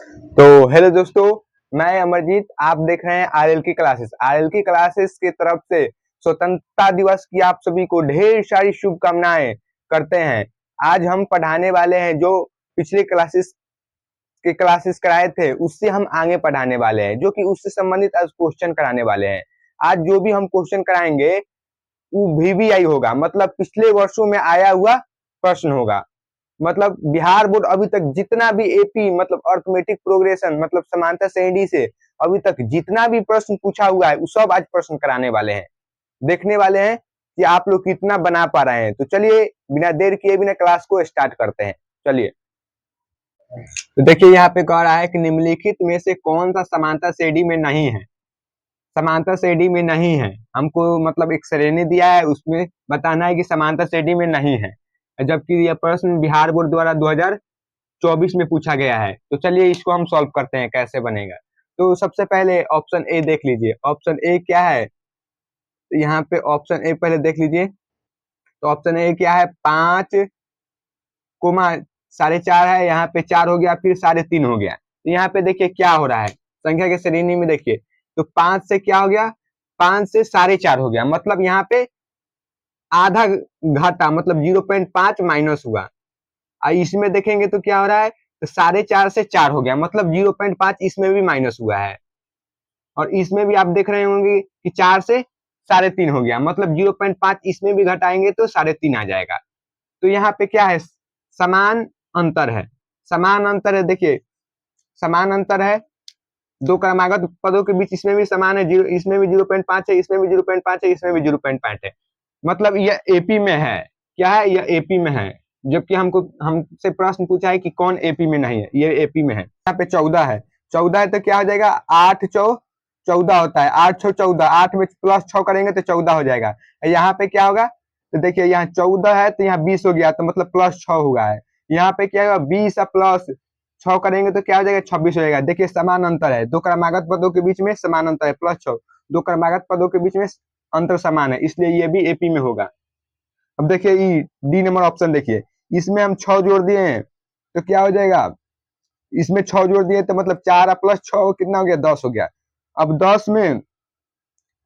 तो हेलो दोस्तों, मैं अमरजीत। आप देख रहे हैं आरएल की क्लासेस। आरएल की क्लासेस की तरफ से स्वतंत्रता दिवस की आप सभी को ढेर सारी शुभकामनाएं करते हैं। आज हम पढ़ाने वाले हैं जो पिछले क्लासेस कराए थे, उससे हम आगे पढ़ाने वाले हैं, जो कि उससे संबंधित आज क्वेश्चन कराने वाले हैं। आज जो भी हम क्वेश्चन कराएंगे वो वीवीआई होगा, मतलब पिछले वर्षों में आया हुआ प्रश्न होगा। मतलब बिहार बोर्ड अभी तक जितना भी एपी मतलब अर्थमेटिक प्रोग्रेशन मतलब समांतर श्रेणी से अभी तक जितना भी प्रश्न पूछा हुआ है वो सब आज प्रश्न कराने वाले हैं। देखने वाले हैं कि आप लोग कितना बना पा रहे हैं। तो चलिए बिना देर किए बिना क्लास को स्टार्ट करते हैं। चलिए, तो देखिए यहाँ पे कह रहा है कि निम्नलिखित में से कौन सा समांतर श्रेणी में नहीं है। समांतर श्रेणी में नहीं है, हमको मतलब एक श्रेणी दिया है, उसमें बताना है कि समांतर श्रेणी में नहीं है, जबकि यह प्रश्न बिहार बोर्ड द्वारा 2024 में पूछा गया है। तो चलिए इसको हम सॉल्व करते हैं, कैसे बनेगा। तो सबसे पहले ऑप्शन ए देख लीजिए। ऑप्शन ए क्या है, तो यहाँ पे ऑप्शन ए पहले देख लीजिए। तो ऑप्शन ए क्या है, 5 4.5 है, यहाँ पे 4 हो गया, फिर 3.5 हो गया। तो यहाँ पे देखिए क्या हो रहा है, संख्या के श्रेणी में देखिए, तो 5 से क्या हो गया, 5 से 4.5 हो गया, मतलब यहाँ पे आधा घाटा, मतलब 0.5 माइनस हुआ। इसमें देखेंगे तो क्या हो रहा है, तो 4.5 से 4 हो गया, मतलब 0.5 इसमें भी माइनस हुआ है। और इसमें भी आप देख रहे होंगे कि 4 से 3.5 हो गया, मतलब 0.5 इसमें भी घटाएंगे तो 3.5 आ जाएगा। तो यहाँ पे क्या है, समान अंतर है। समान अंतर है, देखिए समान अंतर है, दो क्रमागत पदों के बीच इसमें भी समान है, इसमें भी 0.5 है, इसमें भी 0.5 है, इसमें भी 0.5 है। मतलब यह एपी में है। क्या है, यह एपी में है। जबकि हमसे प्रश्न पूछा है कि कौन एपी में नहीं है, ये एपी में है। यहाँ पे 14 है। 14 है तो क्या हो जाएगा, 8 चौ 14 होता है, 8 छो 14, 8 में प्लस 6 करेंगे तो 14 हो जाएगा। यहाँ पे क्या होगा, तो देखिए यहाँ 14 है तो यहाँ 20 हो गया, तो मतलब प्लस 6 हुआ है। यहाँ पे क्या होगा, 20 प्लस 6 करेंगे तो क्या हो जाएगा, 26 हो जाएगा। देखिए समान अंतर है, दो क्रमागत पदों के बीच में समान अंतर है, प्लस 6, दो क्रमागत पदों के बीच में अंतर समान है, इसलिए ये भी एपी में होगा। अब देखिए डी नंबर ऑप्शन देखिए, इसमें हम 6 जोड़ दिए हैं तो क्या हो जाएगा, इसमें 6 जोड़ दिए तो मतलब 4 प्लस 6 कितना हो गया, 10 हो गया। अब 10 में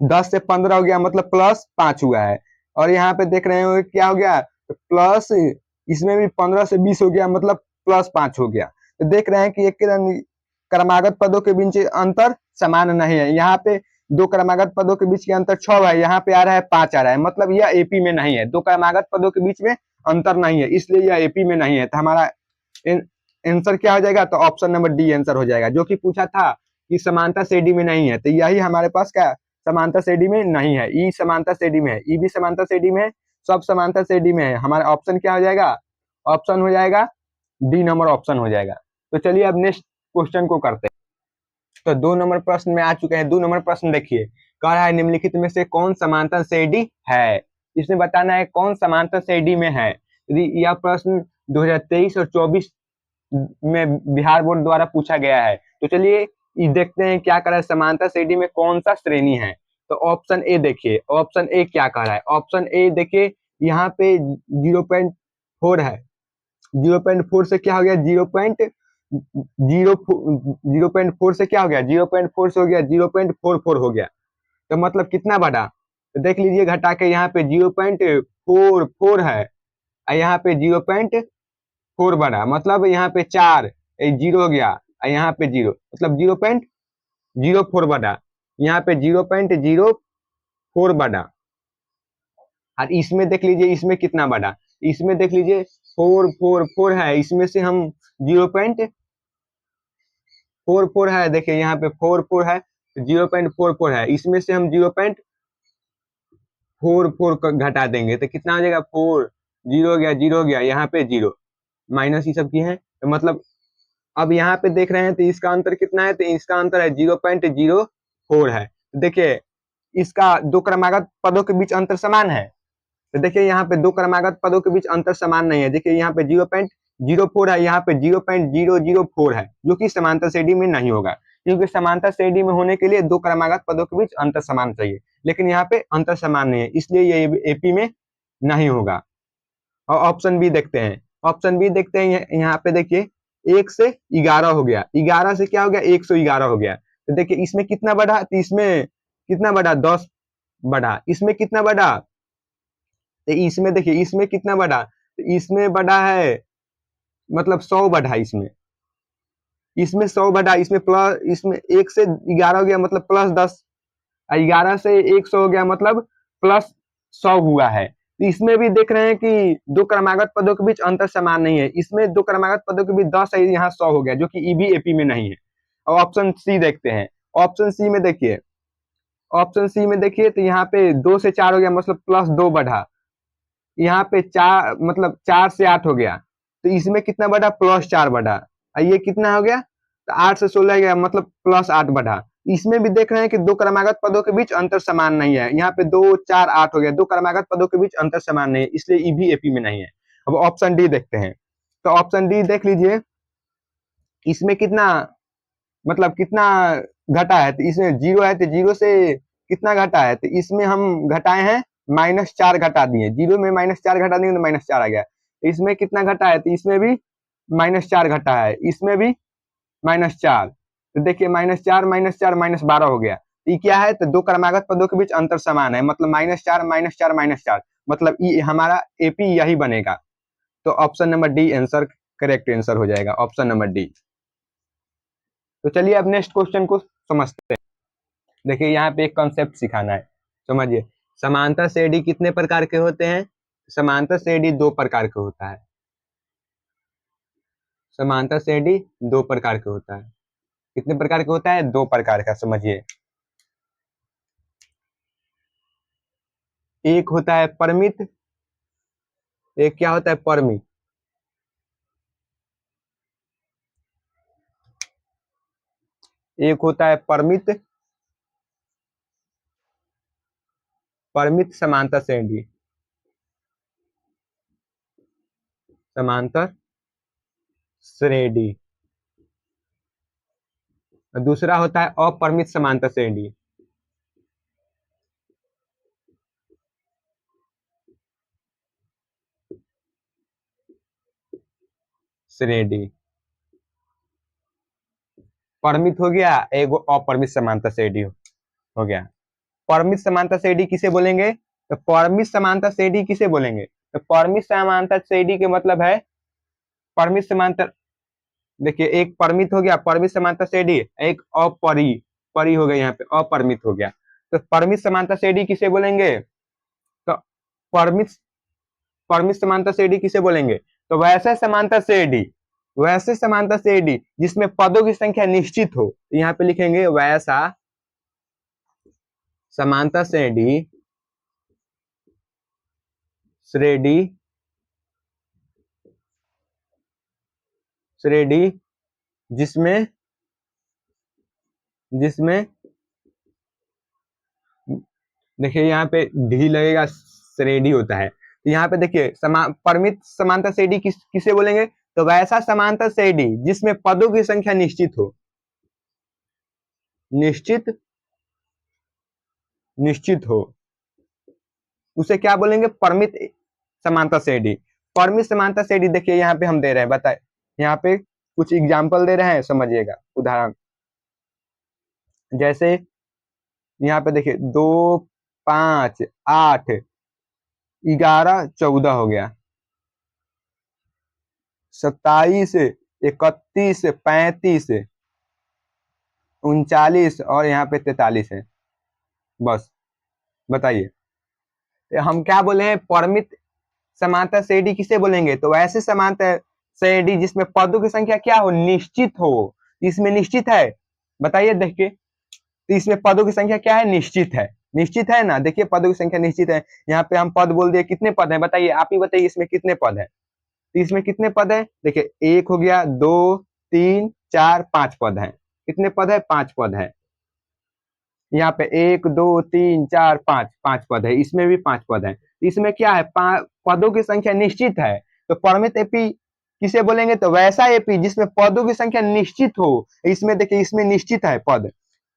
10 से 15 हो गया, मतलब प्लस 5 हुआ है। और यहाँ पे देख रहे हो क्या हो गया, तो प्लस इसमें भी 15 से 20 हो गया, मतलब प्लस 5 हो गया। तो देख रहे हैं कि एक क्रमागत पदों के बीच अंतर समान नहीं है। यहाँ पे दो क्रमागत पदों के बीच के अंतर 6 है, यहाँ पे आ रहा है 5 आ रहा है, मतलब यह एपी में नहीं है। दो क्रमागत पदों के बीच में अंतर नहीं है, इसलिए यह एपी में नहीं है। तो हमारा आंसर क्या हो जाएगा, तो ऑप्शन नंबर डी आंसर हो जाएगा, जो कि पूछा था कि समांतर श्रेणी में नहीं है। तो यही हमारे पास क्या, समांतर श्रेणी में नहीं है। ई समांतर श्रेणी में है, ई भी समांतर श्रेणी में है, सब समांतर श्रेणी में है। हमारा ऑप्शन क्या हो जाएगा, ऑप्शन हो जाएगा डी नंबर ऑप्शन हो जाएगा। तो चलिए अब नेक्स्ट क्वेश्चन को करते हैं। तो 2 नंबर प्रश्न में आ चुके हैं। 2 नंबर प्रश्न देखिए, कह रहा है निम्नलिखित में से कौन समांतर श्रेणी है। इसमें बताना है कौन समांतर श्रेणी में है। यदि यह प्रश्न 2023 और 24 में बिहार बोर्ड द्वारा पूछा गया है। तो चलिए देखते हैं क्या कर रहा है, समांतर श्रेणी में कौन सा श्रेणी है। तो ऑप्शन ए देखिए, ऑप्शन ए क्या कह रहा है, ऑप्शन ए देखिए, यहाँ पे 0.4 है। 0.4 से क्या हो गया, 0.4 से क्या हो गया, 0.4 से हो गया 0.44 हो गया। तो मतलब कितना बढ़ा, तो देख लीजिए घटा के, यहाँ पे 0.44 है, यहाँ पे 0.4 बढ़ा, मतलब यहाँ पे 4 जीरो हो गया, यहाँ पे 0, मतलब 0.04 बढ़ा, यहाँ पे 0.04 बढ़ा। और इसमें देख लीजिए, इसमें कितना बढ़ा, इसमें देख लीजिए 444 है, इसमें से हम 0.44 है, देखिए यहाँ पे 44 है, 0.44 है, इसमें से हम 0.44 घटा देंगे तो कितना हो जाएगा, 4 जीरो हो गया, जीरो हो गया, यहाँ पे 0 माइनस ये सब की है। तो मतलब अब यहाँ पे देख रहे हैं तो इसका अंतर कितना है, तो इसका अंतर है 0.04 है। तो देखिए इसका दो क्रमागत पदों के बीच अंतर समान है। तो देखिए यहाँ पे दो क्रमागत पदों के बीच अंतर समान नहीं है। देखिए यहाँ पे 0.04 है, यहाँ पे 0.004 है, जो कि समांतर श्रेणी में नहीं होगा, क्योंकि समांतर श्रेणी में होने के लिए दो क्रमागत पदों के बीच अंतर समान चाहिए, लेकिन यहाँ पे अंतर समान नहीं है, इसलिए ये एपी में नहीं होगा। और ऑप्शन बी देखते हैं, ऑप्शन बी देखते हैं, यहाँ पे देखिए 1 से 11 हो गया, 11 से क्या हो गया 111 हो गया। तो देखिए इसमें कितना बढ़ा, तो इसमें कितना बढ़ा 10 बढ़ा, इसमें कितना बढ़ा, तो इसमें देखिए इसमें कितना बढ़ा, तो इसमें बढ़ा है मतलब 100 बढ़ा, इसमें इसमें 100 बढ़ा, इसमें प्लस, इसमें 1 से 11 हो गया मतलब प्लस 10, 11 से 100 हो गया मतलब प्लस 100 हुआ है। तो इसमें भी देख रहे हैं कि दो क्रमागत पदों के बीच अंतर समान नहीं है, इसमें दो क्रमागत पदों के बीच 10 है, यहाँ 100 हो गया, जो कि ईबी एपी में नहीं है। और ऑप्शन सी देखते हैं, ऑप्शन सी में देखिए, ऑप्शन सी में देखिए तो यहाँ पे 2 से 4 हो गया मतलब प्लस 2 बढ़ा, यहाँ पे 4 मतलब 4 से 8 हो गया, तो इसमें कितना बढ़ा प्लस 4 बढ़ा, और ये कितना हो गया, तो 8 से 16 गया मतलब प्लस 8 बढ़ा। इसमें भी देख रहे हैं कि दो क्रमागत पदों के बीच अंतर समान नहीं है, यहाँ पे 2 4 8 हो गया, दो क्रमागत पदों के बीच अंतर समान नहीं है, इसलिए ईबी एपी में नहीं है। अब ऑप्शन डी देखते हैं, तो ऑप्शन डी देख लीजिए, इसमें कितना मतलब कितना घटा है, तो इसमें 0 है, तो 0 से कितना घटा है, तो इसमें हम घटाए हैं -4 घटा दिए, 0 में -4 घटा दिए तो -4 आ गया। तो इसमें कितना घटा है, तो इसमें भी -4 घटा है, इसमें भी -4, तो देखिए -4 -4 -12 हो गया। ये क्या है, तो दो क्रमागत पदों के बीच अंतर समान है, मतलब -4 -4 -4, मतलब ये हमारा एपी यही बनेगा। तो option number D answer correct answer हो जाएगा, ऑप्शन नंबर डी। तो चलिए अब नेक्स्ट क्वेश्चन को समझते हैं। देखिए यहाँ पे एक कॉन्सेप्ट सिखाना है, समझिए। समांतर श्रेणी कितने प्रकार के होते हैं, समांतर श्रेणी 2 प्रकार के होता है, समांतर श्रेणी 2 प्रकार के होता है। कितने प्रकार का होता है, 2 प्रकार का, समझिए। एक होता है परिमित, एक क्या होता है परिमित, एक होता है परिमित, परिमित समांतर श्रेणी, समांतर श्रेणी। दूसरा होता है अपरिमित समांतर श्रेणी, श्रेणी। परिमित हो गया, एक अपरिमित समांतर श्रेणी हो गया। परिमित समांतर श्रेणी किसे बोलेंगे, तो परिमित समांतर श्रेणी किसे बोलेंगे, तो परिमित समांतर श्रेणी के मतलब है, परिमित समांतर, देखिए एक परिमित हो गया परिमित समांतर श्रेणी, एक परी हो गया, यहाँ पे अपरिमित हो गया। तो परिमित समांतर श्रेणी किसे बोलेंगे, तो परिमित परिमित समांतर श्रेणी किसे बोलेंगे, तो वैसे समांतर श्रेणी, वैसे समांतर श्रेणी जिसमें पदों की संख्या निश्चित हो, यहाँ पे लिखेंगे वैसा समांतर श्रेणी, श्रेणी, श्रेणी जिसमें, जिसमें देखिए यहाँ पे डी लगेगा, श्रेणी होता है। तो यहाँ पे देखिए परिमित समांतर श्रेणी किसे बोलेंगे, तो वैसा समांतर श्रेणी जिसमें पदों की संख्या निश्चित हो, निश्चित, निश्चित हो, उसे क्या बोलेंगे, परिमित समांतर श्रेणी। परिमित समांतर श्रेणी देखिए यहाँ पे हम दे रहे हैं, बताए यहाँ पे कुछ एग्जाम्पल दे रहे हैं, समझिएगा उदाहरण। जैसे यहाँ पे देखिए 2 5 8 11 14 हो गया, 27 31 35 39 और यहाँ पे 43 है, बस बताइए। हम क्या बोले हैं, परिमित समांतर श्रेणी किसे बोलेंगे, तो वैसे समांतर श्रेणी जिसमें पदों की संख्या क्या हो, निश्चित हो। इसमें निश्चित है, बताइए देखिए, तो इसमें पदों की संख्या क्या है, निश्चित है, निश्चित है ना, देखिए पदों की संख्या निश्चित है। यहाँ पे हम पद बोल दिए, कितने पद है बताइए, आप ही बताइए इसमें कितने पद है, तो इसमें कितने पद है, देखिए 1 हो गया, 2 3 4 5 पद है, कितने पद है, 5 पद है। यहाँ पे 1 2 3 4 5 5 पद है, इसमें भी 5 पद है। इसमें क्या है, पदों की संख्या निश्चित है। तो परिमित एपी किसे बोलेंगे, तो वैसा एपी जिसमें पदों की संख्या निश्चित हो। इसमें देखिए इसमें निश्चित है पद,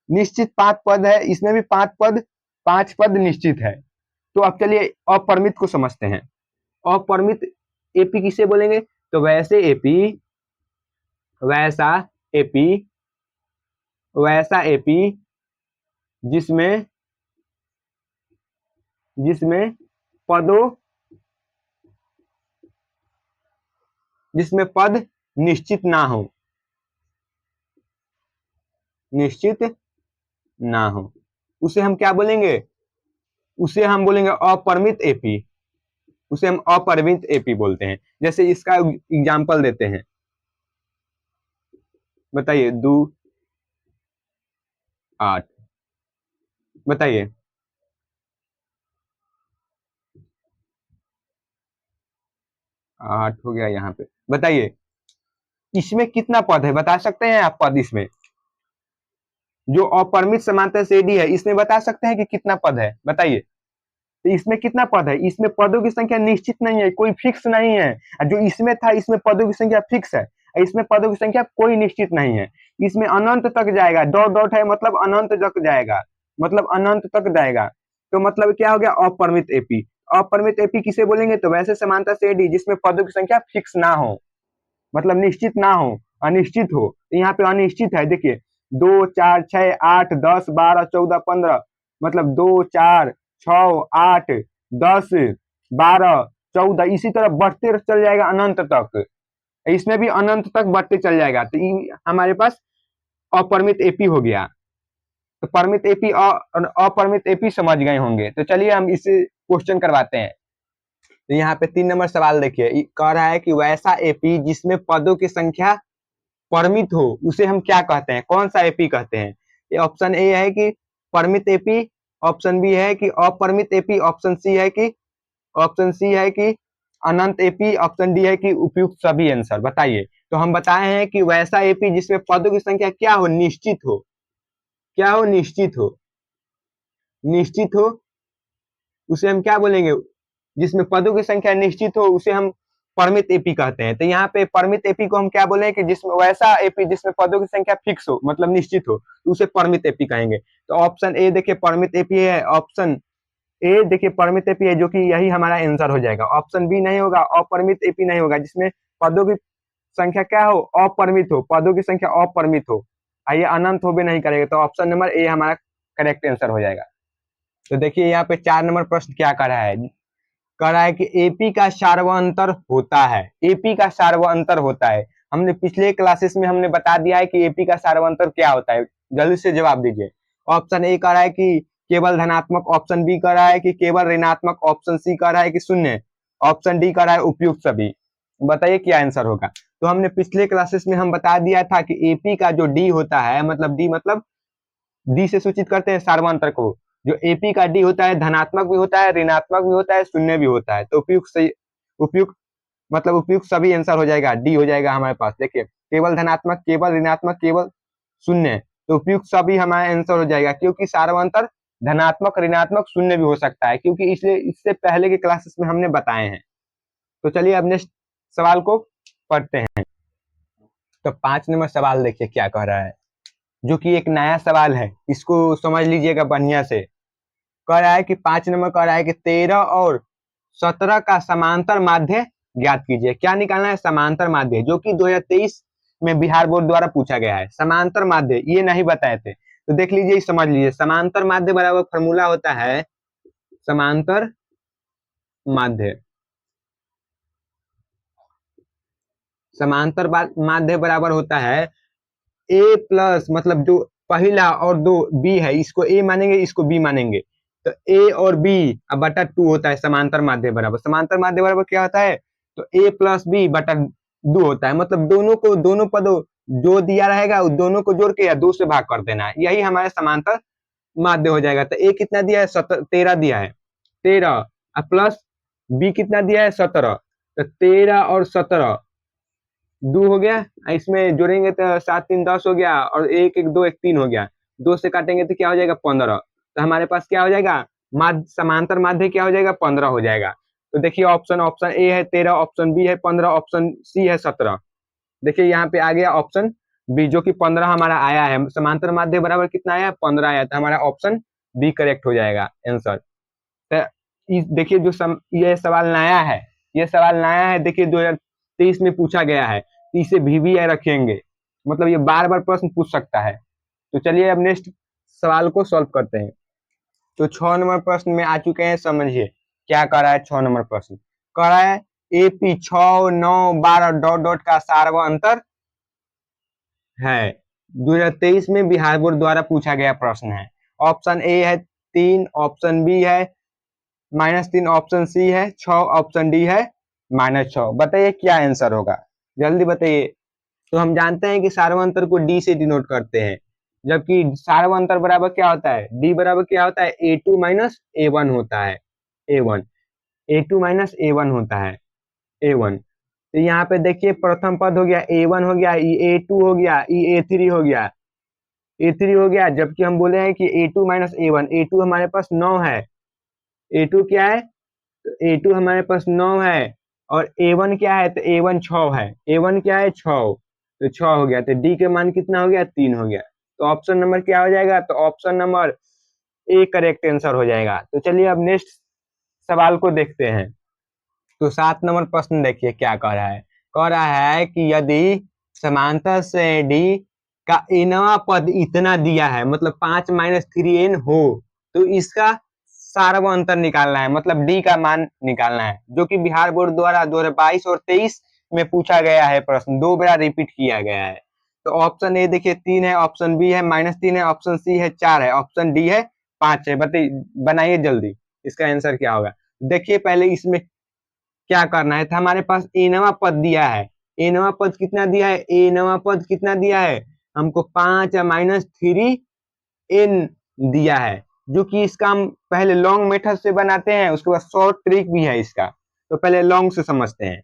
निश्चित 5 पद है, इसमें भी 5 पद निश्चित है। तो अब चलिए अपरिमित को समझते हैं। अपरिमित एपी किसे बोलेंगे, तो वैसे एपी वैसा एपी, वैसा एपी जिसमें जिसमें पदों जिसमें पद निश्चित ना हो, निश्चित ना हो, उसे हम क्या बोलेंगे? उसे हम बोलेंगे अपरिमित एपी, उसे हम अपरिमित एपी बोलते हैं। जैसे इसका एग्जांपल देते हैं, बताइए 2 8, बताइए 8 हो गया यहाँ पे। बताइए इसमें कितना पद है, बता सकते हैं आप? पद इसमें जो अपरिमित समांतर श्रेणी है इसमें बता सकते हैं कि कितना पद है? बताइए। तो इसमें कितना पद है? इसमें पदों की संख्या निश्चित नहीं है, कोई फिक्स नहीं है। जो इसमें था इसमें पदों की संख्या फिक्स है, इसमें पदों की संख्या कोई निश्चित नहीं है। इसमें अनंत तक जाएगा, डॉट डॉट है मतलब अनंत तक जाएगा, मतलब अनंत तक जाएगा। तो मतलब क्या हो गया? अपरिमित एपी। अपरिमित एपी किसे बोलेंगे? तो वैसे समांतर श्रेणी जिसमें पदों की संख्या फिक्स ना हो, मतलब निश्चित ना हो, अनिश्चित हो। तो यहाँ पे अनिश्चित है, देखिए 2 4 6 8 10 12 14 15, मतलब 2 4 6 8 10 12 14, इसी तरह बढ़ते चल जाएगा अनंत तक। इसमें भी अनंत तक बढ़ते चल जाएगा। तो हमारे पास अपरिमित एपी हो गया। तो परिमित एपी और अपरिमित एपी समझ गए होंगे। तो चलिए हम इसे क्वेश्चन करवाते हैं। तो यहाँ पे 3 नंबर सवाल देखिए, कह रहा है कि वैसा एपी जिसमें पदों की संख्या परिमित हो उसे हम क्या कहते हैं? कौन सा एपी कहते हैं? ये ऑप्शन ए है कि परिमित एपी, ऑप्शन बी है कि अपरिमित एपी, ऑप्शन सी है कि अनंत एपी, ऑप्शन डी है कि उपयुक्त सभी आंसर। बताइए। तो हम बताए हैं कि वैसा एपी जिसमें पदों की संख्या क्या हो? निश्चित हो। क्या हो? निश्चित हो। निश्चित हो उसे हम क्या बोलेंगे? जिसमें पदों की संख्या निश्चित हो उसे हम परिमित एपी कहते हैं। तो यहाँ पे परिमित एपी को हम क्या बोले कि जिसमें वैसा एपी जिसमें पदों की संख्या फिक्स हो, मतलब निश्चित हो, तो उसे परिमित एपी कहेंगे। तो ऑप्शन ए देखिए परिमित एपी है, ऑप्शन ए देखिए परिमित एपी है, जो कि यही हमारा आंसर हो जाएगा। ऑप्शन बी नहीं होगा, अपरिमित एपी नहीं होगा, जिसमें पदों की संख्या क्या हो? अपरिमित हो, पदों की संख्या अपरिमित हो, आइए अनंत हो भी नहीं करेगा। तो ऑप्शन नंबर ए हमारा करेक्ट आंसर हो जाएगा। तो देखिए यहाँ पे 4 नंबर प्रश्न क्या कर रहा है? कह रहा है कि एपी का सार्वअंतर होता है। एपी का सार्वअंतर होता है। हमने पिछले क्लासेस में हमने बता दिया है कि एपी का सार्वअंतर क्या होता है। जल्दी से जवाब दीजिए। ऑप्शन ए कह रहा है कि केवल धनात्मक, ऑप्शन बी कह रहा है कि केवल ऋणात्मक, ऑप्शन सी कह रहा है कि शून्य, ऑप्शन डी कह रहा है उपयुक्त सभी। बताइए क्या आंसर होगा। तो हमने पिछले क्लासेस में हम बता दिया था कि एपी का जो डी होता है, मतलब डी मतलब डी से सूचित करते हैं सार्वअंतर को। जो एपी का डी होता है धनात्मक भी होता है, ऋणात्मक भी होता है, शून्य भी होता है। तो उपयुक्त सही, उपयुक्त मतलब उपयुक्त सभी आंसर हो जाएगा, डी हो जाएगा हमारे पास। देखिए केवल धनात्मक, केवल ऋणात्मक, केवल शून्य, तो उपयुक्त सभी हमारा आंसर हो जाएगा, क्योंकि सार्वअंतर धनात्मक, ऋणात्मक, शून्य भी हो सकता है, क्योंकि इसलिए इससे पहले के क्लासेस में हमने बताए हैं। तो चलिए अब नेक्स्ट सवाल को पढ़ते हैं। तो 5 नंबर सवाल देखिए क्या कह रहा है, जो कि एक नया सवाल है, इसको समझ लीजिएगा बढ़िया से। कह रहा है कि 5 नंबर कह रहा है कि 13 और 17 का समांतर माध्य ज्ञात कीजिए। क्या निकालना है? समांतर माध्य, जो कि 2023 में बिहार बोर्ड द्वारा पूछा गया है। समांतर माध्य ये नहीं बताए थे, तो देख लीजिए, समझ लीजिए। समांतर माध्य बराबर फॉर्मूला होता है, समांतर माध्य, समांतर माध्य बराबर होता है ए प्लस, मतलब जो पहला और दो बी है, इसको ए मानेंगे, इसको बी मानेंगे, तो ए और बी अब बटा 2 होता है समांतर माध्य बराबर। समांतर माध्य बराबर क्या होता है? तो ए प्लस बी बटा 2 होता है, मतलब दोनों को, दोनों पदों जो दिया रहेगा उस दोनों को जोड़ के या 2 से भाग कर देना है, यही हमारा समांतर माध्य हो जाएगा। तो ए कितना दिया है? 13 दिया है, 13 प्लस बी कितना दिया है? 17, तो 13 और 17 2 हो गया, इसमें जोड़ेंगे तो 7 3 10 हो गया, और 1 1 2 1 3 हो गया, 2 से काटेंगे तो क्या हो जाएगा? 15। तो हमारे पास क्या हो जाएगा? माध्य, समांतर माध्य क्या हो जाएगा? 15 हो जाएगा। तो देखिए ऑप्शन, ऑप्शन ए है 13, ऑप्शन बी है 15, ऑप्शन सी है 17। देखिए यहाँ पे आ गया ऑप्शन बी, जो कि 15 हमारा आया है। समांतर माध्य बराबर कितना आया? 15 आया, तो हमारा ऑप्शन बी करेक्ट हो जाएगा आंसर। तो देखिए ये सवाल नया है, ये सवाल नया है, देखिए 2023 में पूछा गया है, तो इसे वीवीआई रखेंगे। मतलब ये बार बार प्रश्न पूछ सकता है। तो चलिए अब नेक्स्ट सवाल को सॉल्व करते हैं। तो 6 नंबर प्रश्न में आ चुके हैं, समझिए क्या कर रहा है। 6 नंबर प्रश्न कह रहा है एपी 6, 9, 12 डॉट डॉट का सार व अंतर है। 2023 में बिहार बोर्ड द्वारा पूछा गया प्रश्न है। ऑप्शन ए है 3, ऑप्शन बी है -3, ऑप्शन सी है 6, ऑप्शन डी है -6। बताइए क्या आंसर होगा, जल्दी बताइए। तो हम जानते हैं कि सार्वंतर को डी से डिनोट करते हैं, जबकि सार्वंतर बराबर क्या होता है, डी बराबर क्या होता है, A2 माइनस A1 होता है। A1 A2 माइनस A1 होता है। A1 तो यहाँ पे देखिए प्रथम पद हो गया A1 हो गया, ये A2 हो गया, ये A3 हो गया, A3 हो गया। जबकि हम बोले हैं कि A2 माइनस A1, A2 हमारे पास 9 है। A2 क्या है, तो A2 हमारे पास 9 है और A1 क्या है, तो A1 6 है। A1 क्या है, 6, तो 6 हो गया। तो D के मान कितना हो गया, 3 हो गया। तो ऑप्शन नंबर क्या हो जाएगा, तो option number A correct answer हो जाएगा। तो चलिए अब नेक्स्ट सवाल को देखते हैं। तो 7 नंबर प्रश्न देखिए क्या कह रहा है। कह रहा है कि यदि समांतर श्रेणी का nवां पद इतना दिया है, मतलब 5 माइनस 3n हो, तो इसका सार्वंतर निकालना है, मतलब डी का मान निकालना है, जो कि बिहार बोर्ड द्वारा 2022 और 23 में पूछा गया है प्रश्न, 2 बार रिपीट किया गया है। तो ऑप्शन ए देखिए 3 है, ऑप्शन बी है -3 है, ऑप्शन सी है 4 है, ऑप्शन डी है 5 है। बताइए, बनाइए जल्दी, इसका आंसर क्या होगा। देखिए पहले इसमें क्या करना है, था हमारे पास एनवा पद दिया है। एनवा पद कितना दिया है, एनवा पद कितना दिया है हमको, 5 -3n दिया है, जो कि इसका हम पहले लॉन्ग मेथड से बनाते हैं, उसके बाद शॉर्ट ट्रिक भी है इसका। तो पहले लॉन्ग से समझते हैं।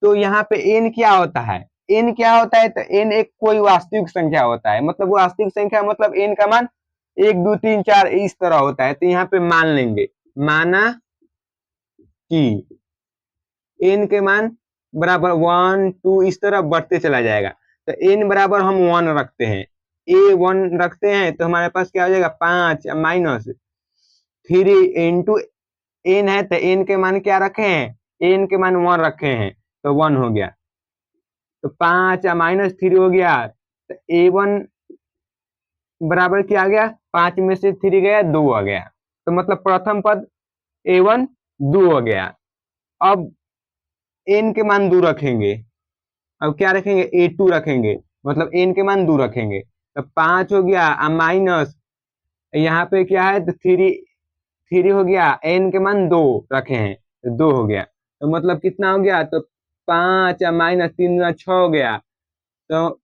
तो यहाँ पे n क्या होता है, n क्या होता है, तो n एक कोई वास्तविक संख्या होता है, मतलब वो वास्तविक संख्या मतलब n का मान 1 2 3 4 इस तरह होता है। तो यहाँ पे मान लेंगे, माना कि n के मान बराबर 1 2 इस तरह बढ़ते चला जाएगा। तो n बराबर हम 1 रखते हैं, a1 रखते हैं, तो हमारे पास क्या हो जाएगा, 5 -3 इंटू n है, तो n के मान क्या रखे हैं, n के मान 1 रखे हैं, तो 1 हो गया। तो 5 -3 हो गया, तो a1 बराबर क्या आ गया, 5 में से 3 गया 2 आ गया। तो मतलब प्रथम पद a1 2 हो गया। अब n के मान 2 रखेंगे, अब क्या रखेंगे, A2 रखेंगे, मतलब n के मान 2 रखेंगे, तो 5 हो गया माइनस, यहाँ पे क्या है, तो 3 हो गया, n के मान 2 रखे हैं, तो 2 हो गया। तो मतलब कितना हो गया, तो 5 -3 6 हो गया, तो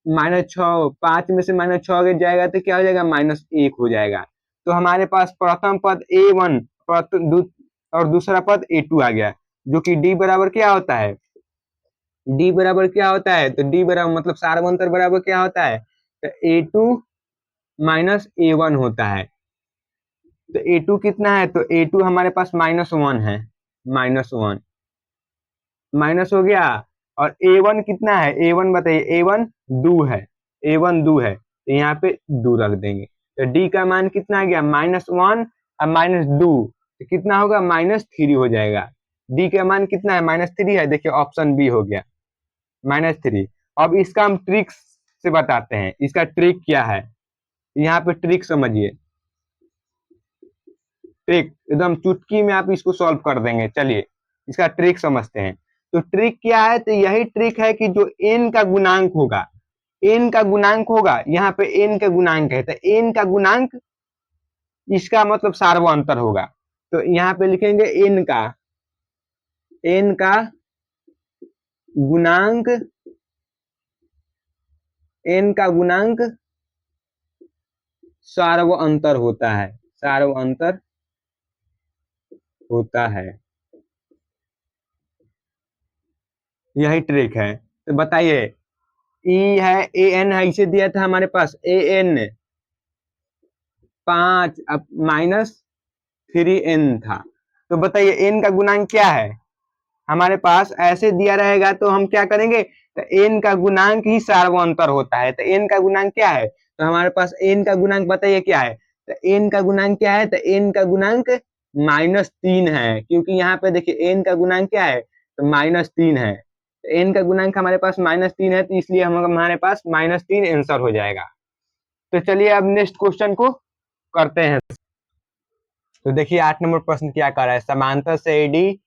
-6, 5 में से -6 अगर जाएगा तो क्या हो जाएगा, -1 हो जाएगा। तो हमारे पास प्रथम पद A1 और दूसरा पद A2 आ गया, जो कि D बराबर क्या होता है, डी बराबर क्या होता है, तो डी बराबर मतलब सार्वंतर बराबर क्या होता है, तो A2 माइनस A1 होता है। तो A2 कितना है, तो A2 हमारे पास -1 है, -1 माइनस हो गया। और A1 कितना है, A1 बताइए, A1 2 है, A1 2 है, तो यहाँ पे 2 रख देंगे। तो D का मान कितना आ गया, -1 और -2, तो कितना होगा, -3 हो जाएगा। D का मान कितना है, -3 है, देखिए ऑप्शन बी हो गया -3। अब इसका हम ट्रिक से बताते हैं, इसका ट्रिक क्या है, यहाँ पे ट्रिक समझिए, ट्रिक एकदम चुटकी में आप इसको सॉल्व कर देंगे। चलिए इसका ट्रिक समझते हैं। तो ट्रिक क्या है, तो यही ट्रिक है कि जो n का गुणांक होगा, n का गुणांक होगा, यहाँ पे n का गुणांक है, तो n का गुणांक इसका मतलब सार्वंतर होगा। तो यहाँ पे लिखेंगे n का गुणांक, n का गुणांक सार्वंतर होता है, सार्वंतर होता है, यही ट्रिक है। तो बताइए, ई है, ए एन है, इसे दिया था हमारे पास ए एन 5 अब -3n था। तो बताइए एन का गुणांक क्या है, हमारे पास ऐसे दिया रहेगा तो हम क्या करेंगे, तो एन का गुणांक ही सार्वंतर होता है। तो एन का गुणांक क्या है, तो हमारे पास एन का गुणांक बताइए क्या है, तो एन का गुणांक क्या है, तो एन का गुणांक -3 है, क्योंकि यहाँ पे देखिए एन का गुणांक क्या है, तो -3 है। n का गुणांक हमारे पास -3 है, तो इसलिए हमारे पास -3 आंसर हो जाएगा। तो चलिए अब नेक्स्ट क्वेश्चन को करते हैं। तो देखिए 8 नंबर प्रश्न क्या कर रहा है, समांतर से AD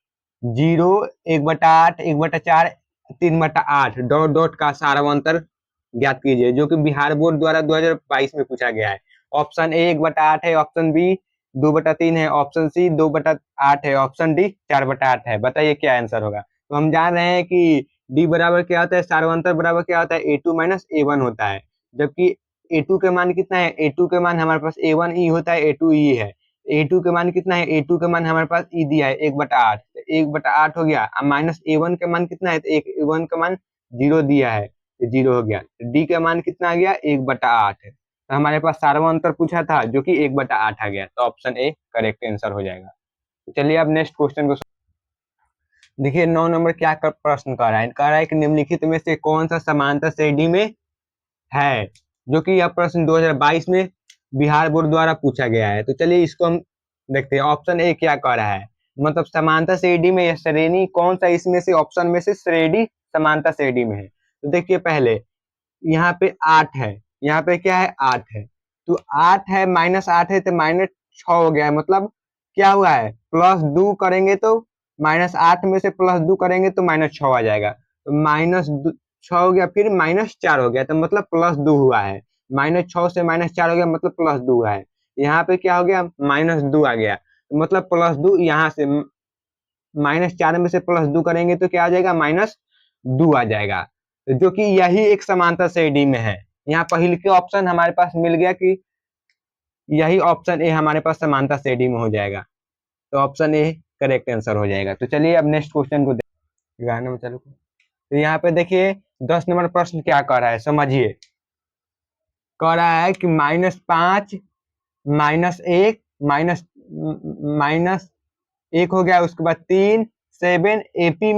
0, 1/8, 1/4, 3/8 डॉट डॉट का सारांतर ज्ञात कीजिए, जो कि बिहार बोर्ड द्वारा 2022 में पूछा गया है। ऑप्शन ए 1/8 है, ऑप्शन बी 2/3 है, ऑप्शन सी 2/8 है, ऑप्शन डी 4/8 है। बताइए क्या आंसर होगा। तो हम जान रहे हैं कि डी बराबर क्या होता है, सारांतर बराबर क्या होता है, A2 माइनस A1 होता है। जबकि A2 के मान कितना है, A2 के मान हमारे पास A1E होता है, A2 E है। A2 के मान कितना है, A2 के मान हमारे पास E दिया है 1/8, 1/8 हो गया। अब माइनस A1 का मान कितना है, तो A1 का मान 0 दिया है, तो 0 हो गया। डी का मान कितना आ गया, 1/8 है। तो हमारे पास सार्वंतर पूछा था जो कि 1/8 आ गया, तो ऑप्शन ए करेक्ट आंसर हो जाएगा। चलिए अब नेक्स्ट क्वेश्चन को देखिए। 9 नंबर क्या प्रश्न कर रहा है, कह रहा है कि निम्नलिखित में से कौन सा समांतर श्रेणी में है, जो कि यह प्रश्न 2022 में बिहार बोर्ड द्वारा पूछा गया है। तो चलिए इसको हम देखते हैं। ऑप्शन ए क्या कह रहा है, मतलब समांतर श्रेणी में यह श्रेणी कौन सा, इसमें से ऑप्शन में से श्रेणी समांतर श्रेणी में है। तो देखिए पहले यहाँ पे 8 है, यहाँ पे क्या है 8 है, तो 8 है -8 है, तो -6 हो गया है। मतलब क्या हुआ है, +2 करेंगे तो -8 में से +2 करेंगे तो -6 आ जाएगा, तो -6 हो गया, फिर -4 हो गया, तो मतलब +2 हुआ है। -6 से -4 हो गया, मतलब +2 हुआ है। यहाँ पे क्या हो गया, -2 आ गया, तो मतलब +2 यहाँ से -4 में से +2 करेंगे तो क्या आ जाएगा, -2 आ जाएगा, तो जो कि यही एक समांतर श्रेणी में है। यहाँ पहले के ऑप्शन हमारे पास मिल गया कि यही ऑप्शन ए हमारे पास समांतर श्रेणी में हो जाएगा, तो ऑप्शन ए करेक्ट आंसर हो जाएगा। तो चलिए अब नेक्स्ट क्वेश्चन को गाने में चलो। तो यहाँ पे देखिए 10 नंबर प्रश्न क्या कर रहा है, समझिए। कह रहा है कि -5, -1, माइनस 1 हो गया, उसके बाद 3, 7 एपी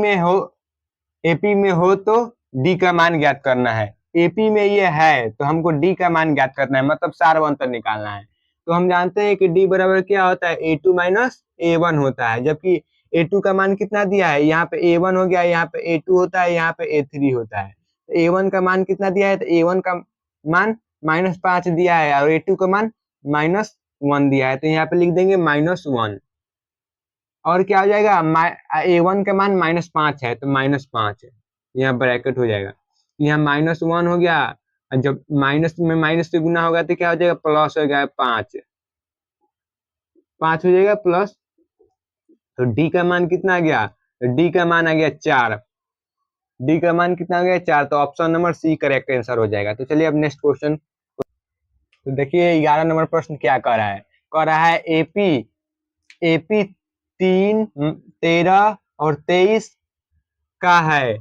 में हो तो डी का मान ज्ञात करना है। एपी में ये है तो हमको डी का मान ज्ञात करना है, मतलब सार्वंतर निकालना है। तो हम जानते हैं कि डी बराबर क्या होता है, A2 माइनस A1 होता है। जबकि A2 का मान कितना दिया है, यहाँ पे A1 हो गया, यहाँ पे A2 होता है, यहाँ पे A3 होता है। तो A1 का मान कितना दिया है, तो A1 का मान -5 दिया है, और A2 का मान -1 दिया है, तो यहाँ पे लिख देंगे -1। और क्या हो जाएगा, A1 का मान -5 है, तो -5 है, यहाँ ब्रैकेट हो जाएगा। यहाँ -1 हो गया, और जब माइनस में माइनस से गुना होगा तो क्या हो जाएगा, प्लस हो गया 5 हो जाएगा प्लस। तो डी का मान कितना आ गया, तो डी का मान आ गया 4। डी का मान कितना आ गया, 4, तो option number C correct answer हो जाएगा। तो चलिए अब नेक्स्ट क्वेश्चन। तो देखिए 11 नंबर प्रश्न क्या कर रहा है, कह रहा है एपी 3, 13 और 23 का है,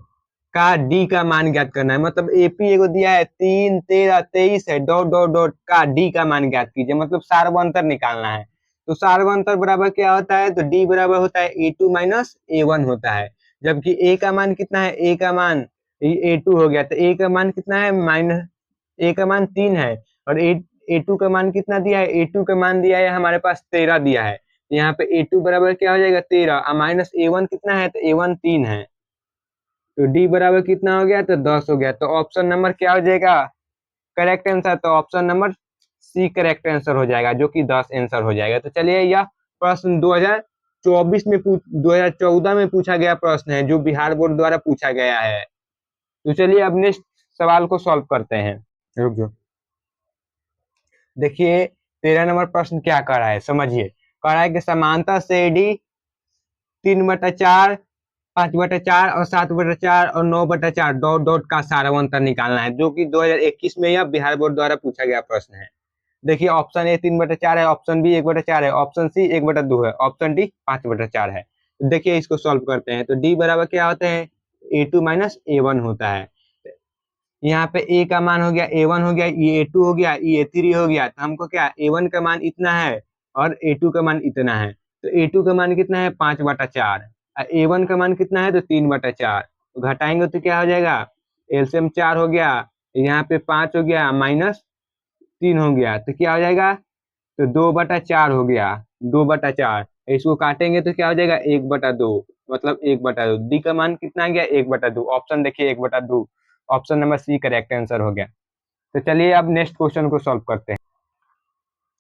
का डी का मान ज्ञात करना है। मतलब एपी एगो दिया है 3, 13, 23 है, डॉट डॉट डॉट का डी का मान ज्ञात कीजिए, मतलब सार्वंतर निकालना है। तो सार्वंतर बराबर क्या होता है, तो डी बराबर होता है A2 माइनस A1 होता है। जबकि ए का मान कितना है, ए का मान A2 हो गया, तो ए का मान कितना है, ए का मान 3 है, और A2 का मान कितना दिया है, A2 का मान दिया है हमारे पास 13 दिया है। यहाँ पे A2 बराबर क्या हो जाएगा, 13, और माइनस A1 कितना है, तो A1 3 है, तो डी बराबर कितना हो गया, तो 10 हो गया। तो ऑप्शन नंबर क्या हो जाएगा, करेक्ट आंसर, तो option number C correct answer हो जाएगा, जो कि 10 आंसर हो जाएगा। तो चलिए यह प्रश्न 2014 में पूछा गया प्रश्न है, जो बिहार बोर्ड द्वारा पूछा गया है। तो चलिए अब नेक्स्ट सवाल को सॉल्व करते हैं। रुक जाओ। देखिए 13 नंबर प्रश्न क्या कर रहा है, समझिए। कह रहा है कि समांतर श्रेणी 3/4, 5/4 और 7/4 और 9/4 डॉट डॉट का सारांतर निकालना है, जो कि 2021 में यह बिहार बोर्ड द्वारा पूछा गया प्रश्न है। देखिए ऑप्शन ए 3/4 है, ऑप्शन बी 1/4 है, ऑप्शन सी 1/2 है, ऑप्शन डी 5/4 है। तो देखिए इसको सॉल्व करते हैं। तो डी बराबर क्या होते हैं, A2 माइनस A1 होता है। यहाँ पे ए का मान हो गया A1 हो गया, ये A2 हो गया, ये A3 हो गया, तो हमको क्या, A1 का मान इतना है और A2 का मान इतना है। तो A2 का मान कितना है, 5/4, A1 का मान कितना है, तो 3/4। तो घटाएंगे तो क्या हो जाएगा, एलसीएम 4 हो गया, यहाँ पे 5 हो गया, -3 हो गया, तो क्या हो जाएगा, तो 2/4 हो गया, 2/4। इसको काटेंगे तो क्या हो जाएगा, 1/2। मतलब 1/2। डी का मान कितना आ गया 1/2। ऑप्शन देखिए 1/2, option number C correct answer हो गया। तो चलिए अब नेक्स्ट क्वेश्चन को सॉल्व करते हैं।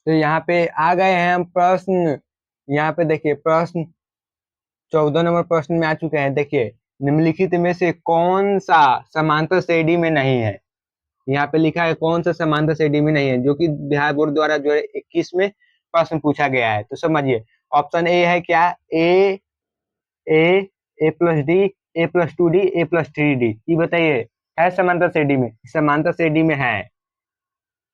तो यहाँ पे आ गए हैं हम प्रश्न, यहाँ पे देखिए प्रश्न 14 नंबर प्रश्न में आ चुके हैं। देखिए निम्नलिखित में से कौन सा समांतर श्रेणी में नहीं है। यहाँ पे लिखा है कौन सा समांतर श्रेणी में नहीं है, जो कि बिहार बोर्ड द्वारा जो है 21 में प्रश्न पूछा गया है। तो समझिए ऑप्शन ए है क्या, ए प्लस डी, ए प्लस 2D, ए प्लस 3D। ये बताइए है समांतर श्रेणी में? समांतर श्रेणी में है।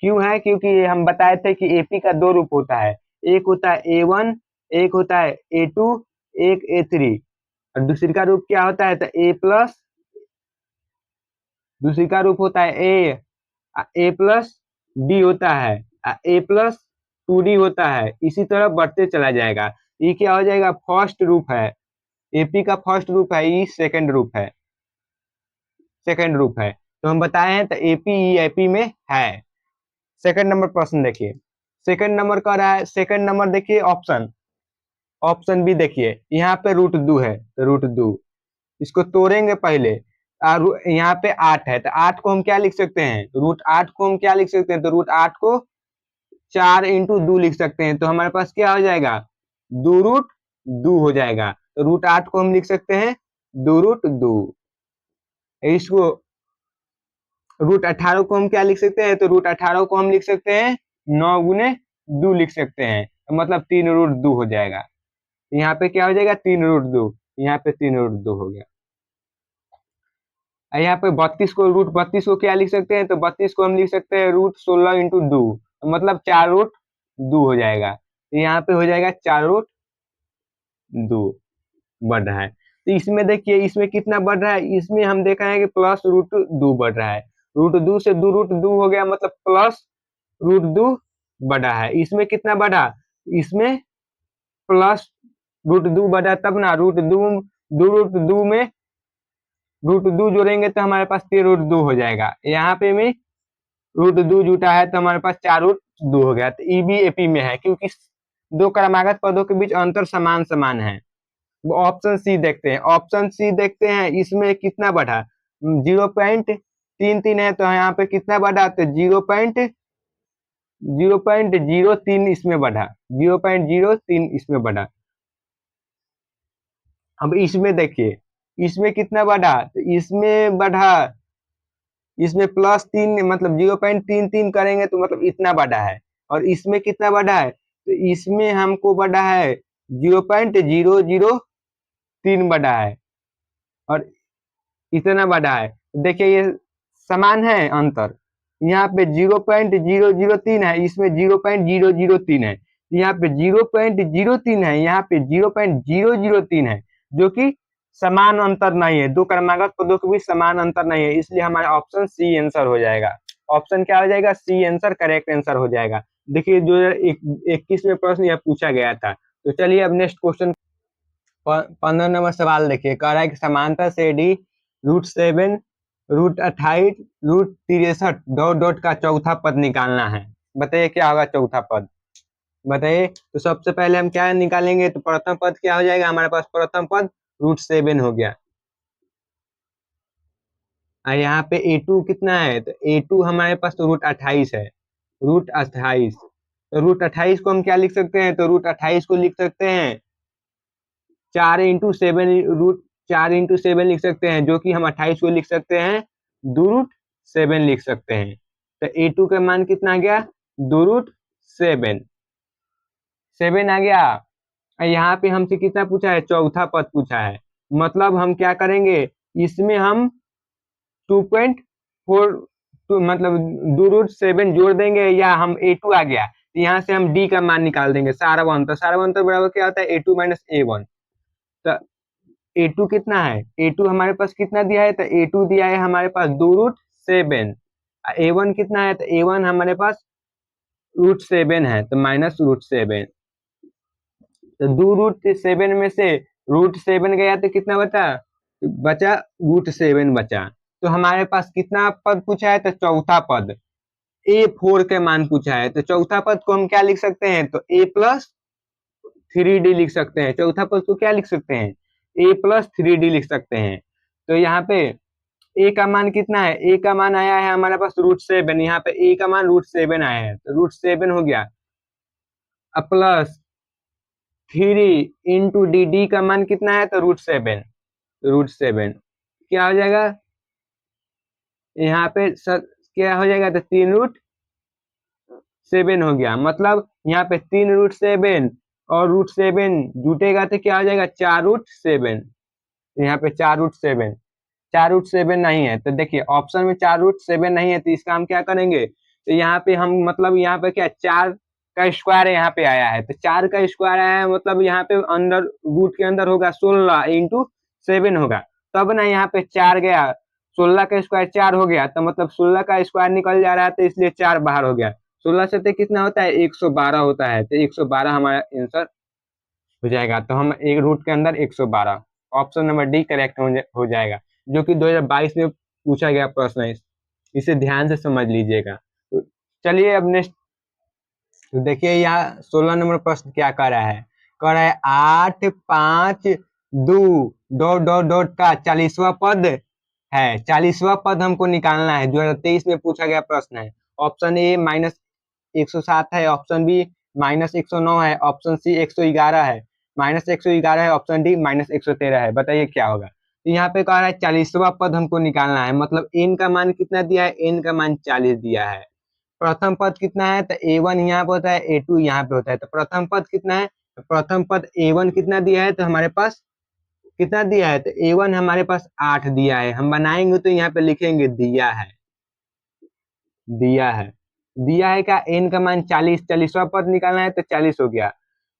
क्यों है? क्योंकि हम बताए थे कि एपी का दो रूप होता है, एक होता है A1, एक होता है A2, एक A3, और दूसरी का रूप क्या होता है? तो ए प्लस, दूसरी का रूप होता है ए प्लस डी होता है, ए प्लस 2D होता है। इसी तरह बढ़ते चला जाएगा। ये क्या हो जाएगा? फर्स्ट रूप है, एपी का फर्स्ट रूप है, ये सेकंड रूप है, सेकंड रूप है। तो हम बताए हैं तो एपी में है। सेकंड नंबर प्रश्न देखिए, सेकंड नंबर कह रहा है, सेकंड नंबर देखिए ऑप्शन, ऑप्शन बी देखिए यहाँ पे √2 है, तो √2 इसको तोड़ेंगे पहले। यहाँ पे 8 है, तो 8 को हम क्या लिख सकते हैं? √8 को हम क्या लिख सकते हैं? तो √8 को 4 × 2 लिख सकते हैं। तो हमारे पास क्या हो जाएगा? 2√2 हो जाएगा। तो √8 को हम लिख सकते हैं 2√2। इसको √18 को हम क्या लिख सकते हैं? तो √18 को हम लिख सकते हैं 9 × 2 लिख सकते हैं, तो मतलब 3√2 हो जाएगा। यहाँ पे क्या हो जाएगा? 3√2, यहाँ पे 3√2 हो गया। यहाँ पे 32 को √32 को क्या लिख सकते हैं? तो 32 को हम लिख सकते हैं √16 × 2, मतलब 4√2 हो जाएगा। तो यहाँ पे हो जाएगा 4√2 बढ़ रहा है। तो इसमें देखिए इसमें कितना बढ़ रहा है? इसमें हम देखा है कि प्लस √2 बढ़ रहा है। √2 से 2√2 हो गया, मतलब प्लस √2 बढ़ा है। इसमें कितना बढ़ा? इसमें प्लस √2 बढ़ा, तब ना √2 में √2 जोड़ेंगे तो हमारे पास 3√2 हो जाएगा। यहाँ पे में √2 जुटा है तो हमारे पास 4√2 हो गया। तो ई भी एपी में है, क्योंकि दो क्रमागत पदों के बीच अंतर समान समान है। वो ऑप्शन सी देखते हैं, ऑप्शन सी देखते हैं। इसमें कितना बढ़ा? 0.33 है, तो यहाँ पे कितना बढ़ा? तो 0.03 इसमें बढ़ा, 0.03 इसमें बढ़ा। अब इसमें देखिए इसमें कितना बढ़ा? तो इसमें बढ़ा, इसमें +3 मतलब 0.33 करेंगे तो मतलब इतना बढ़ा है। और इसमें कितना बढ़ा है? तो इसमें हमको बढ़ा है 0.003 बढ़ा है, और इतना बढ़ा है। देखिए ये समान है अंतर। यहाँ पे 0.003 है, इसमें 0.003 है। यहाँ पे 0.03 है, यहाँ पे 0.003 है, जो कि समान अंतर नहीं है। दो क्रमागत पदों के बीच समान अंतर नहीं है, इसलिए हमारा ऑप्शन सी आंसर हो जाएगा। ऑप्शन क्या हो जाएगा? सी आंसर करेक्ट आंसर हो जाएगा। देखिए 2021 में प्रश्न यह पूछा गया था। तो चलिए अब नेक्स्ट क्वेश्चन 15 नंबर सवाल देखिए, कह रहा है कि समांतर श्रेणी √7, √28, √63 डॉट डॉट का चौथा पद निकालना है। बताइए क्या होगा चौथा पद? बताइए। तो सबसे पहले हम क्या निकालेंगे? तो प्रथम पद क्या हो जाएगा हमारे पास? प्रथम पद √7 हो गया। यहाँ पे A2 कितना है? तो A2 हमारे पास तो √28 है, √28। तो √28 को हम क्या लिख सकते हैं? तो √28 को लिख सकते हैं 4 × 7, √4 × 7 लिख सकते हैं, जो कि हम 28 को लिख सकते हैं 2√7 लिख सकते हैं। तो A2 का मान कितना आ गया? 2√7, 7 आ गया। यहाँ पे हमसे कितना पूछा है? चौथा पद पूछा है। मतलब हम क्या करेंगे? इसमें हम 2.4 मतलब 2√7 जोड़ देंगे, या हम A2 आ गया तो यहाँ से हम D का मान निकाल देंगे, सारावंतर बराबर क्या होता है? A2 - A1। तो A2 कितना है? A2 हमारे पास कितना दिया है? तो A2 दिया है हमारे पास 2√7। A1 कितना है? तो A1 हमारे पास √7 है, तो -√7। तो 2√7 में से √7 गया तो कितना बचा? बचा √7 बचा। तो हमारे पास कितना पद पूछा है? तो चौथा पद A4 के मान पूछा है। तो चौथा पद को हम क्या लिख सकते हैं? तो A + 3D लिख सकते हैं। चौथा पद को क्या लिख सकते हैं? a प्लस 3d लिख सकते हैं। तो यहाँ पे a का मान कितना है, a का मान आया है हमारे पास √7, यहाँ पे a का मान √7 आया है, तो √7 हो गया, अब प्लस 3 इंटू डी का मान कितना है, तो √7 क्या हो जाएगा यहाँ पे सर, क्या हो जाएगा, तो 3√7 हो गया, मतलब यहाँ पे 3√7 और √7 जुटेगा तो क्या हो जाएगा 4√7, यहाँ पे 4√7 नहीं है, तो देखिए ऑप्शन में 4√7 नहीं है, तो इसका हम क्या करेंगे, तो यहाँ पे हम मतलब यहाँ पे क्या 4 का स्क्वायर यहाँ पे आया है, तो 4 का स्क्वायर आया है, मतलब यहाँ पे अंदर रूट के अंदर होगा 16 इंटू 7 होगा, तब ना यहाँ पे 4 गया, 16 का स्क्वायर 4 हो गया, तो मतलब 16 का स्क्वायर निकल जा रहा है, तो इसलिए 4 बाहर हो गया, 16 से तो कितना होता है 112 होता है, तो 112 हमारा आंसर हो जाएगा, तो हम एक रूट के अंदर 112, ऑप्शन नंबर डी करेक्ट हो जाएगा, जो कि 2022 में पूछा गया प्रश्न है, इसे ध्यान से समझ लीजिएगा। तो चलिए अब नेक्स्ट, तो देखिए यहाँ 16 नंबर प्रश्न क्या कर रहा है, 8 5 2 डॉट डॉट डॉट का 40वां पद है, 40वां पद हमको निकालना है, 2023 में पूछा गया प्रश्न है। ऑप्शन ए -107 है, ऑप्शन बी -109 है, ऑप्शन सी 111 है, -111 है, ऑप्शन डी -113 है, बताइए क्या होगा। तो यहाँ पे कह रहा है 40वां पद हमको निकालना है, मतलब n का मान कितना दिया है, n का मान 40 दिया है। प्रथम पद कितना है, तो a1 यहाँ पे होता है, a2 यहाँ पे होता है, तो प्रथम पद कितना है, तो प्रथम पद a1 कितना दिया है, तो हमारे पास कितना दिया है, तो a1 हमारे पास 8 दिया है, हम बनाएंगे तो यहाँ पे लिखेंगे दिया है, दिया है क्या, n का मान 40, 40वां पद निकालना है तो 40 हो गया,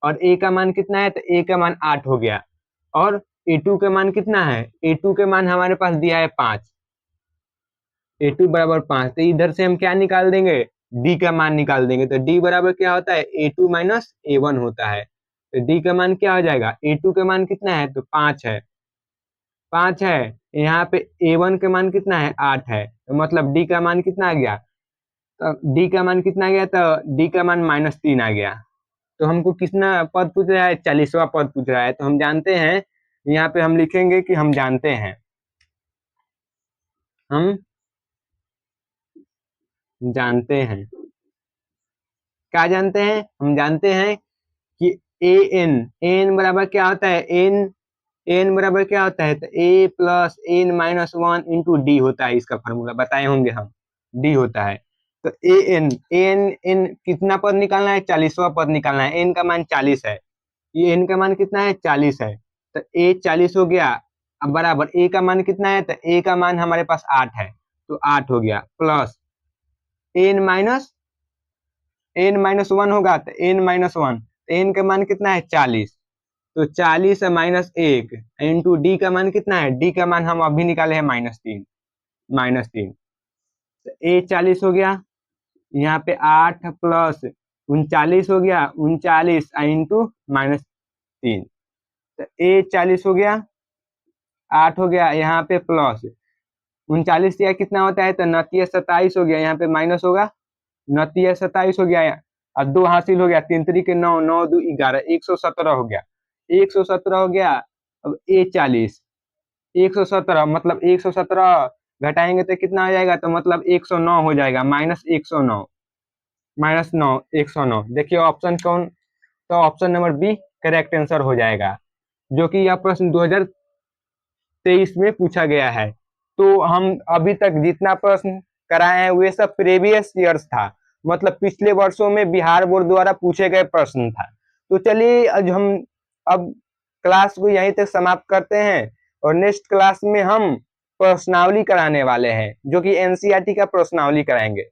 और a का मान कितना है, तो a का मान 8 हो गया, और a2 का मान कितना है, a2 के मान हमारे पास दिया है 5, a2 बराबर 5, तो इधर से हम क्या निकाल देंगे, d का मान निकाल देंगे, तो d बराबर क्या होता है, a2 माइनस a1 होता है, तो d का मान क्या हो जाएगा, a2 का मान कितना है, तो 5 है, 5 है, यहाँ पे a1 का मान कितना है, 8 है, तो मतलब d का मान कितना आ गया, तो डी का मान कितना आ गया, तो डी का मान -3 आ गया। तो हमको कितना पद पूछ रहा है, 40वां पद पूछ रहा है, तो हम जानते हैं, यहाँ पे हम लिखेंगे कि हम जानते हैं, हम जानते हैं, क्या जानते हैं, हम जानते हैं कि एन बराबर क्या होता है, एन बराबर क्या होता है, तो A plus N minus 1 into D होता है, इसका फॉर्मूला बताए होंगे हम, डी होता है। तो एन कितना पद निकालना है, 40वां पद निकालना है, एन का मान 40 है, ये एन का मान कितना है, 40 है, तो ए 40 हो गया, अब बराबर ए का मान कितना है, तो ए का मान हमारे पास 8 है, तो 8 हो गया, प्लस एन माइनस 1 होगा, तो एन माइनस 1, एन का मान कितना है 40, तो 40 -1 इंटू डी का मान कितना है, डी का मान हम अभी निकाले हैं -3, तो ए 40 हो गया, यहाँ पे 8 प्लस 39 हो गया, 39 इंटू -3, तो ए 40 हो गया, 8 हो गया, यहाँ पे प्लस 39 या कितना होता है, तो 29 27 हो गया, यहाँ पे माइनस होगा, 29 27 हो गया, और 2 हासिल हो गया, 3 3 9 9 2 11, 117 हो गया, 117 हो गया, अब ए 40, 117 मतलब 117 घटाएंगे तो कितना हो जाएगा, तो मतलब 109 हो जाएगा, -109 -9 109, देखिए ऑप्शन कौन, तो option number B correct answer हो जाएगा, जो कि यह प्रश्न 2023 में पूछा गया है। तो हम अभी तक जितना प्रश्न कराए हैं वे सब प्रीवियस ईयर्स था, मतलब पिछले वर्षों में बिहार बोर्ड द्वारा पूछे गए प्रश्न था। तो चलिए आज हम अब क्लास को यहीं तक समाप्त करते हैं, और नेक्स्ट क्लास में हम प्रश्नावली कराने वाले हैं, जो कि एनसीईआरटी का प्रश्नावली कराएंगे।